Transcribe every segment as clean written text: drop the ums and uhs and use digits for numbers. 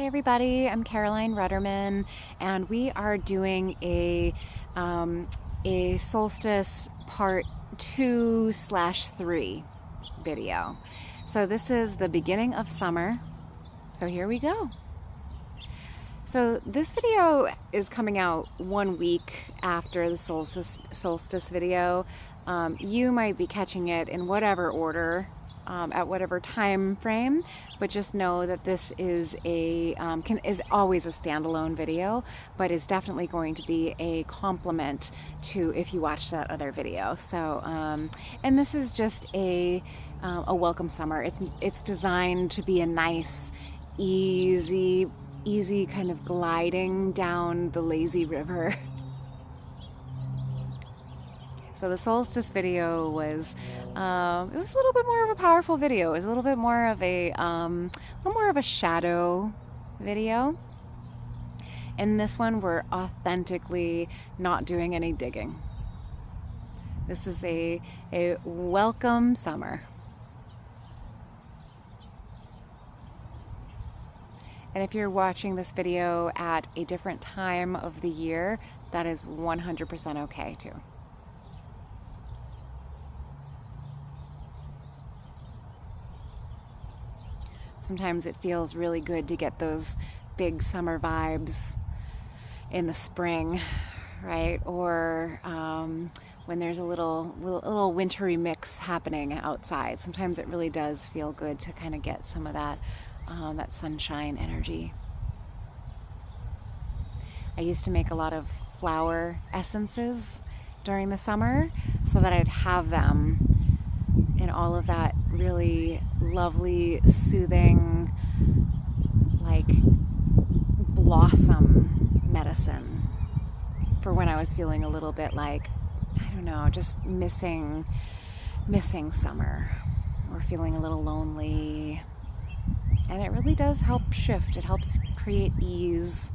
Hey everybody, I'm Caroline Rudderman, and we are doing a solstice part 2/3 video. So this is the beginning of summer. So here we go. So this video is coming out 1 week after the solstice video. You might be catching it in whatever order, at whatever time frame, but just know that this is is always a standalone video, but is definitely going to be a complement to if you watch that other video. So, and this is just a welcome summer. It's designed to be a nice, easy kind of gliding down the lazy river. So the solstice video was, it was a little bit more of a powerful video. It was a little bit more of a shadow video. In this one, we're authentically not doing any digging. This is a welcome summer. And if you're watching this video at a different time of the year, that is 100% okay too. Sometimes it feels really good to get those big summer vibes in the spring, right? Or when there's a little wintry mix happening outside. Sometimes it really does feel good to kind of get some of that sunshine energy. I used to make a lot of flower essences during the summer so that I'd have them in all of that really lovely, soothing, like blossom medicine for when I was feeling a little bit like, I don't know, just missing summer or feeling a little lonely. And it really does help shift. It helps create ease.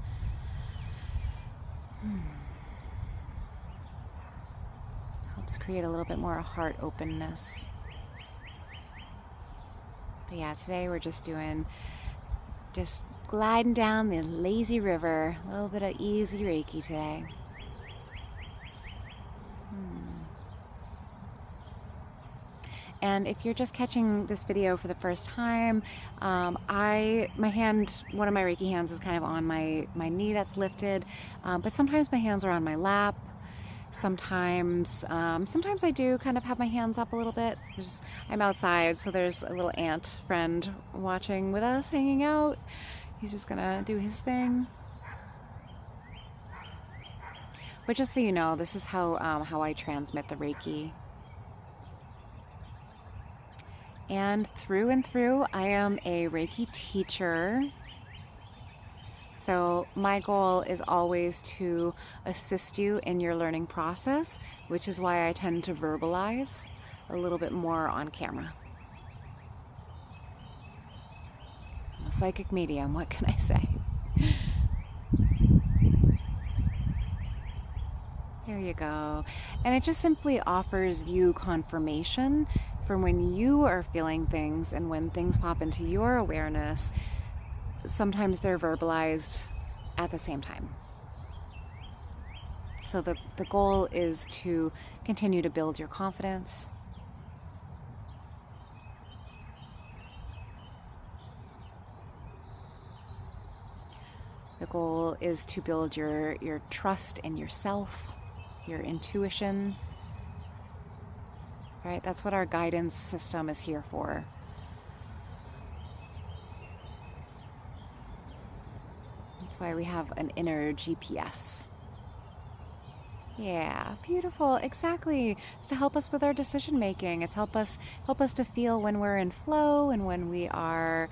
Helps create a little bit more heart openness. But yeah, today we're just gliding down the lazy river. A little bit of easy Reiki today. And if you're just catching this video for the first time, one of my Reiki hands is kind of on my knee that's lifted, but sometimes my hands are on my lap. Sometimes I do kind of have my hands up a little bit. I'm outside, so there's a little ant friend watching with us, hanging out. He's just gonna do his thing. But just so you know, this is how I transmit the Reiki. And through, I am a Reiki teacher. So my goal is always to assist you in your learning process, which is why I tend to verbalize a little bit more on camera. I'm a psychic medium, what can I say? There you go. And it just simply offers you confirmation for when you are feeling things and when things pop into your awareness. Sometimes they're verbalized at the same time. So the goal is to continue to build your confidence. The goal is to build your trust in yourself, your intuition. Right? That's what our guidance system is here for. That's why we have an inner GPS. Yeah, beautiful. Exactly. It's to help us with our decision making. It's help us to feel when we're in flow and when we're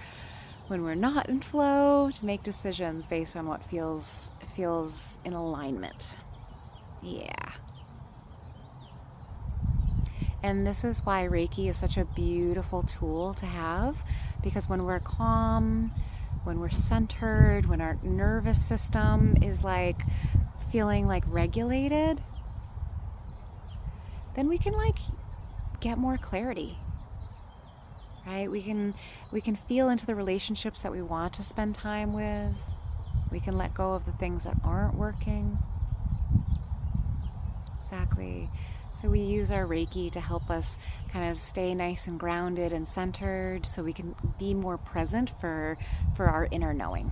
not in flow, to make decisions based on what feels in alignment. Yeah. And this is why Reiki is such a beautiful tool to have, because when we're calm, when we're centered, when our nervous system is like feeling like regulated, then we can like get more clarity, right? We can feel into the relationships that we want to spend time with. We can let go of the things that aren't working. Exactly. So we use our Reiki to help us kind of stay nice and grounded and centered so we can be more present for our inner knowing.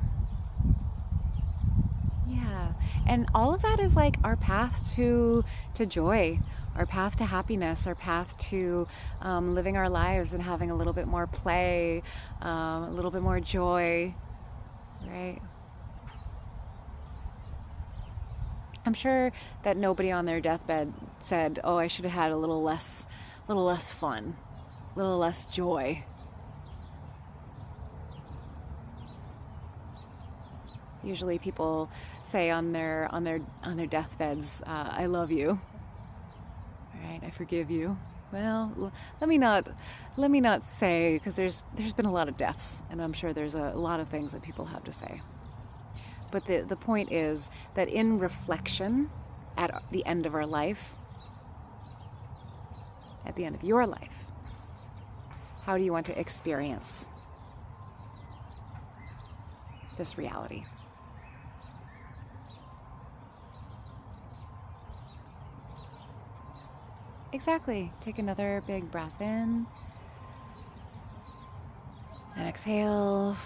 Yeah. And all of that is like our path to joy, our path to happiness, our path to living our lives and having a little bit more play, a little bit more joy, right? I'm sure that nobody on their deathbed said, "Oh, I should have had a little less fun, a little less joy." Usually, people say on their deathbeds, "I love you," right? "I forgive you." Well, let me not say, because there's been a lot of deaths, and I'm sure there's a lot of things that people have to say. But the point is that in reflection, at the end of our life, at the end of your life, how do you want to experience this reality? Exactly. Take another big breath in and exhale.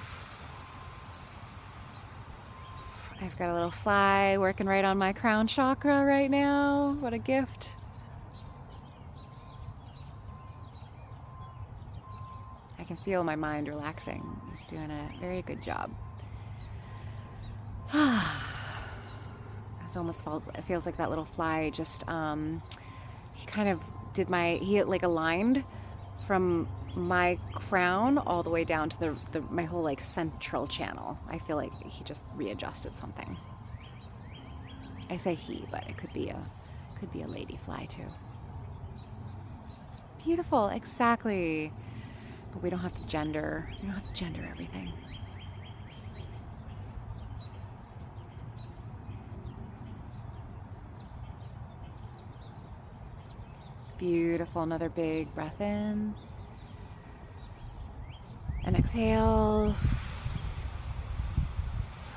I've got a little fly working right on my crown chakra right now. What a gift. I can feel my mind relaxing. He's doing a very good job. It feels like that little fly just, he kind of he like aligned from my crown all the way down to my whole like central channel. I feel like he just readjusted something. I say he, but it could be a lady fly too. Beautiful, exactly. But we don't have to gender everything. Beautiful. Another big breath in. And exhale.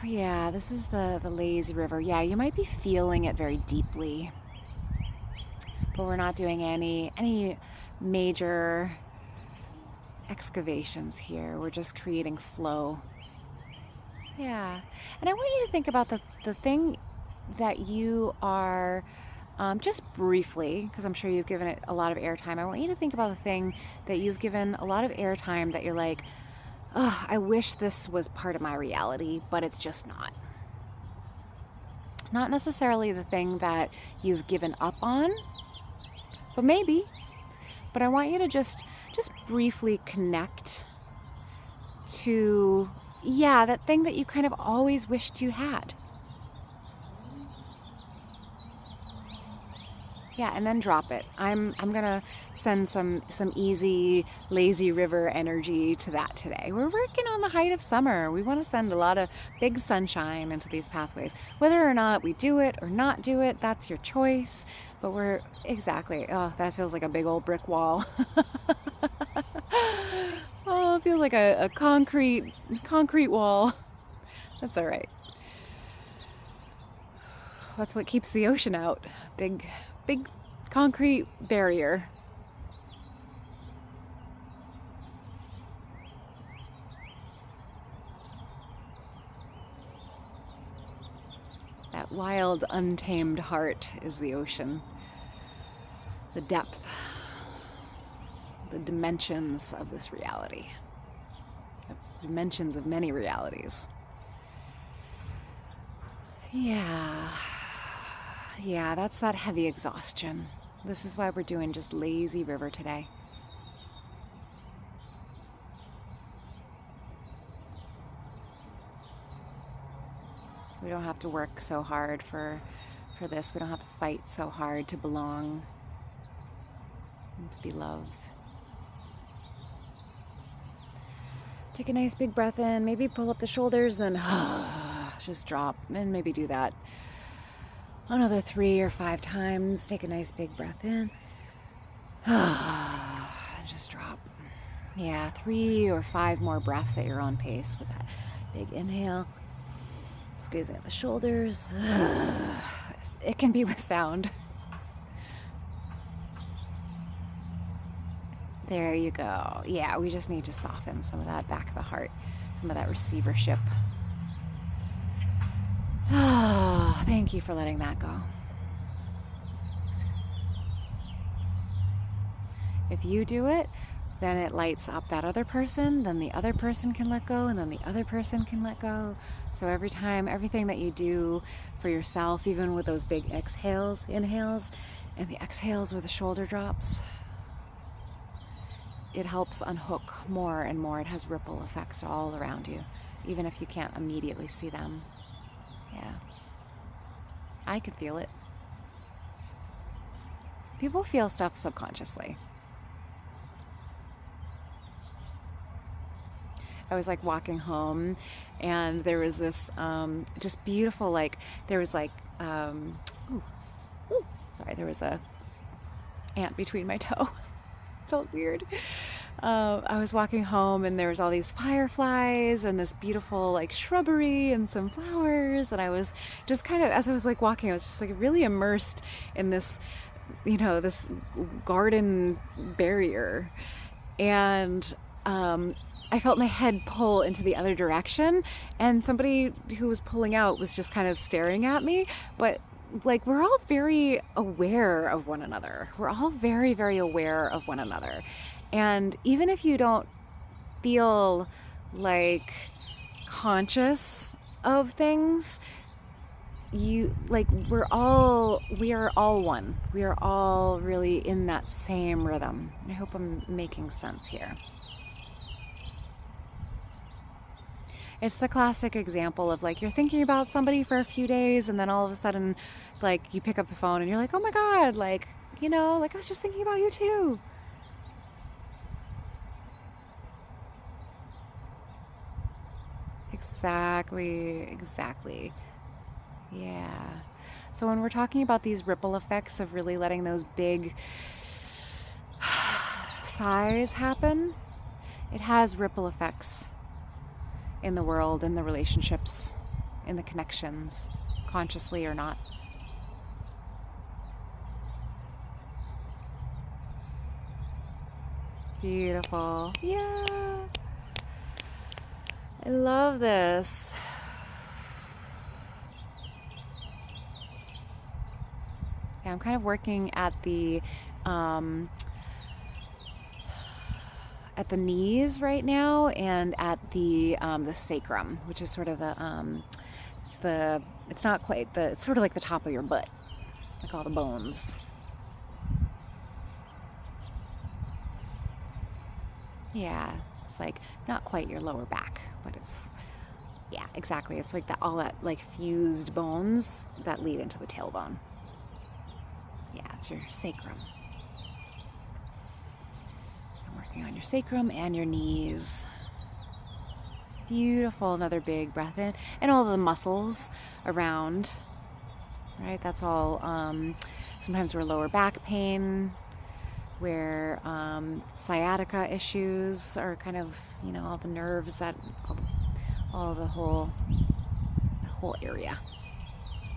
Yeah, this is the lazy river. Yeah, you might be feeling it very deeply. But we're not doing any major excavations here. We're just creating flow. Yeah. And I want you to think about the thing that you are, just briefly, because I'm sure you've given it a lot of airtime. I want you to think about the thing that you've given a lot of airtime that you're like, oh, I wish this was part of my reality, but it's just not. Not necessarily the thing that you've given up on, but maybe. But I want you to just briefly connect to, yeah, that thing that you kind of always wished you had. Yeah, and then drop it. I'm gonna send some easy, lazy river energy to that today. We're working on the height of summer. We want to send a lot of big sunshine into these pathways. Whether or not we do it or not do it, that's your choice. But exactly. Oh, that feels like a big old brick wall. Oh, it feels like a concrete wall. That's all right. That's what keeps the ocean out. Big concrete barrier. That wild, untamed heart is the ocean. The depth, the dimensions of this reality. Dimensions of many realities. Yeah, that's that heavy exhaustion. This is why we're doing just lazy river today. We don't have to work so hard for this. We don't have to fight so hard to belong and to be loved. Take a nice big breath in, maybe pull up the shoulders, then just drop, and maybe do that another 3 or 5 times. Take a nice big breath in and just drop. Yeah, 3 or 5 more breaths at your own pace with that big inhale. Squeezing at the shoulders. It can be with sound. There you go. Yeah, we just need to soften some of that back of the heart, some of that receivership. Oh, thank you for letting that go. If you do it, then it lights up that other person, then the other person can let go, and then the other person can let go. So every time, everything that you do for yourself, even with those big exhales, inhales, and the exhales with the shoulder drops, it helps unhook more and more. It has ripple effects all around you, even if you can't immediately see them. Yeah. I can feel it. People feel stuff subconsciously. I was like walking home and there was this just beautiful, like there was like, there was a ant between my toe. Felt weird. I was walking home and there was all these fireflies and this beautiful like shrubbery and some flowers, and I was just kind of, as I was like walking, I was just like really immersed in this, this garden barrier, and I felt my head pull into the other direction, and somebody who was pulling out was just kind of staring at me. But like, we're all very aware of one another. We're all very, very aware of one another. And even if you don't feel like conscious of things, we are all one. We are all really in that same rhythm. I hope I'm making sense here. It's the classic example of like, you're thinking about somebody for a few days and then all of a sudden, like, you pick up the phone and you're like, oh my God, like, I was just thinking about you too. Exactly. Yeah. So when we're talking about these ripple effects of really letting those big sighs happen, it has ripple effects in the world, in the relationships, in the connections, consciously or not. Beautiful. Yeah. I love this. Yeah, I'm kind of working at the knees right now, and at the sacrum, which is sort of it's not quite it's sort of like the top of your butt, like all the bones. Yeah, it's like not quite your lower back, but it's, yeah, exactly. It's like all that like fused bones that lead into the tailbone. Yeah, it's your sacrum. I'm working on your sacrum and your knees. Beautiful. Another big breath in, and all the muscles around, right? That's all. Sometimes we're lower back pain, where sciatica issues are kind of, all the nerves, that all the whole area.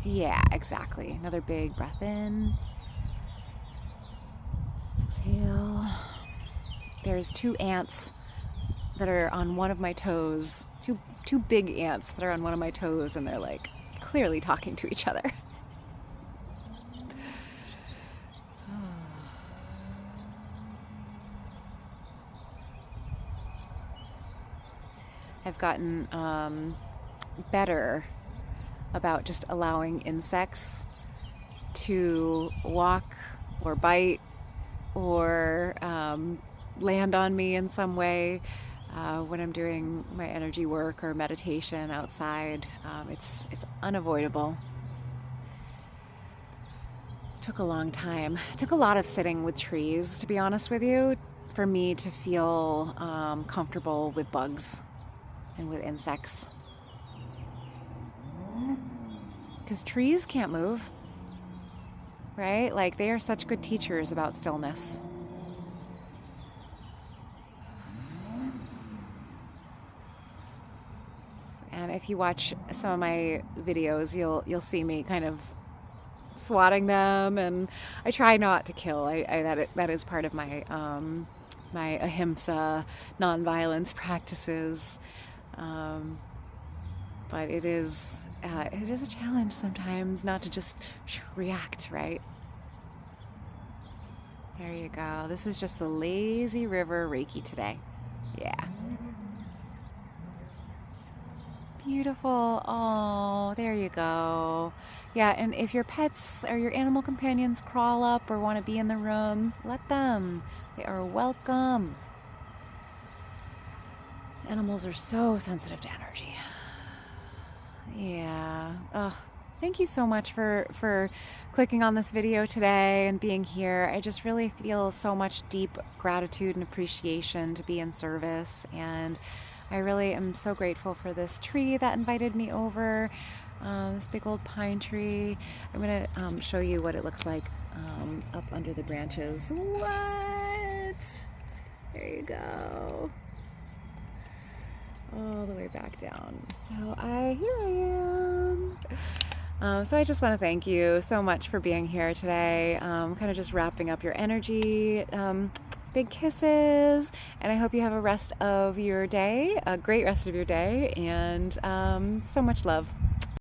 Yeah, exactly. Another big breath in. Exhale. There's 2 ants that are on one of my toes. Two big ants that are on one of my toes, and they're like clearly talking to each other. I've gotten better about just allowing insects to walk or bite or land on me in some way when I'm doing my energy work or meditation outside. It's unavoidable. It took a long time. It took a lot of sitting with trees, to be honest with you, for me to feel comfortable with bugs and with insects. Because trees can't move, right? Like, they are such good teachers about stillness. And if you watch some of my videos, you'll see me kind of swatting them, and I try not to kill. That is part of my my ahimsa nonviolence practices. But it is a challenge sometimes not to just react, right? There you go. This is just the lazy river Reiki today. Yeah. Beautiful. Oh, there you go. Yeah, and if your pets or your animal companions crawl up or want to be in the room, let them. They are welcome. Animals are so sensitive to energy. Yeah. Oh, thank you so much for clicking on this video today and being here. I just really feel so much deep gratitude and appreciation to be in service, and I really am so grateful for this tree that invited me over, this big old pine tree. I'm going to show you what it looks like up under the branches. What? There you go. All the way back down. So here I am. So I just want to thank you so much for being here today. Kind of just wrapping up your energy. Big kisses, and I hope you have a rest of your day, a great rest of your day, and so much love.